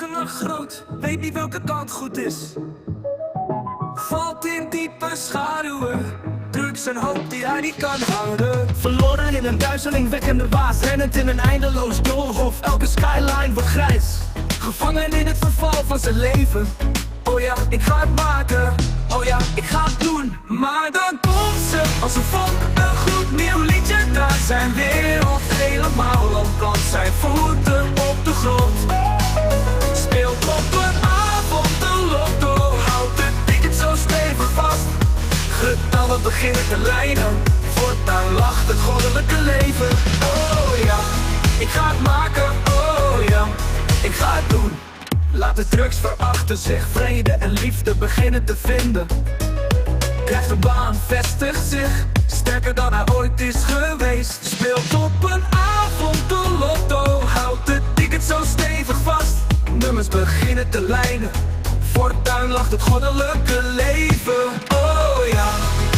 wolken groot, weet niet welke kant goed is. Valt in diepe schaduwen, drugs en hoop die hij niet kan houden. Verloren in een duizelingwekkende waas, rennend in een eindeloos doolhof. Elke skyline wordt grijs, Gevangen in het verval van zijn leven. Oh ja, ik ga het maken. Oh ja, ik ga het doen. Maar dan komt ze als een vonk, een gloednieuw liedje. Daar zijn wereld helemaal ontplant. Zijn voeten op de grond. Speelt op een avond de lotto. Houdt het ticket zo stevig vast. Getallen beginnen te lijnen. Voortaan lacht het goddelijke leven. Oh ja, ik ga het maken. Oh ja, ik ga het doen. Laat de drugs verachter zich, vrede en liefde beginnen te vinden. Krijgt een baan, vestigt zich, sterker dan hij ooit is geweest. Speelt op een avond de lotto, houdt het ticket zo stevig vast. Nummers beginnen te lijnen, voortuin lacht het goddelijke leven. Oh ja,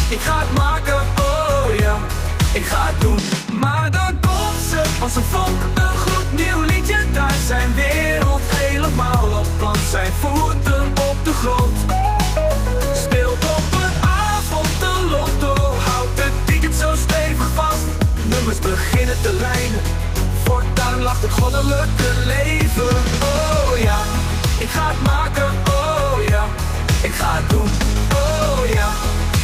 ik ga het maken, oh ja, ik ga het doen. Maar dan komt ze als een vonk, een gloednieuw liedje. Daar zijn wereld helemaal op plan. Zijn voeten op de grond. Speelt op een avond de lotto. Houdt het ticket zo stevig vast. Nummers beginnen te lijnen. Voortuin lacht het goddelijke leven. Oh ja, ik ga het maken. Oh ja, ik ga het doen. Oh ja,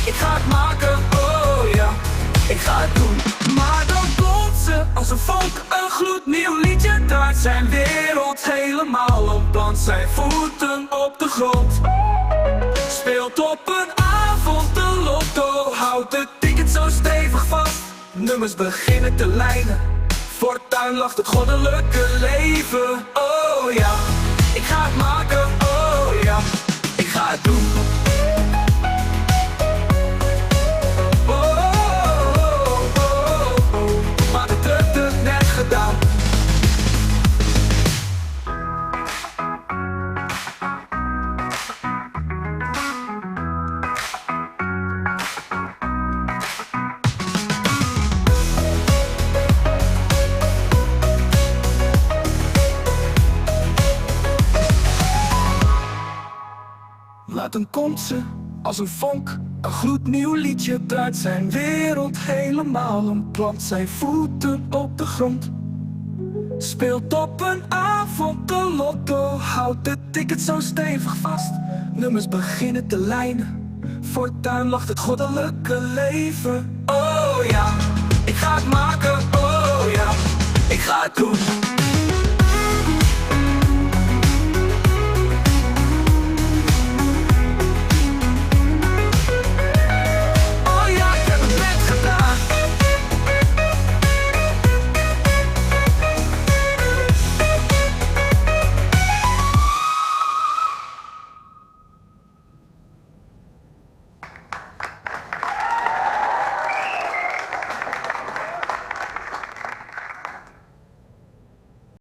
ik ga het maken. Oh ja, ik ga het doen. Maar dan komt ze als een vonk, een gloednieuw liedje. Daar zijn wereld helemaal op plan. Zijn voeten op de grond. Speelt op een avond de lotto. Houdt het ticket zo stevig vast. Nummers beginnen te lijnen. Voortuin lacht het goddelijke leven. Oh ja, ik ga het maken. Oh ja, ik ga het doen. Maar de drukte het net gedaan. Laat hem komt ze als een vonk, een gloednieuw liedje. Draait zijn wereld helemaal een plant. Zijn voeten op de grond. Speelt op een avond de lotto. Houdt het ticket zo stevig vast. Nummers beginnen te lijnen. Voortuin lacht het goddelijke leven. Oh ja, ik ga het maken. Oh ja, ik ga het doen.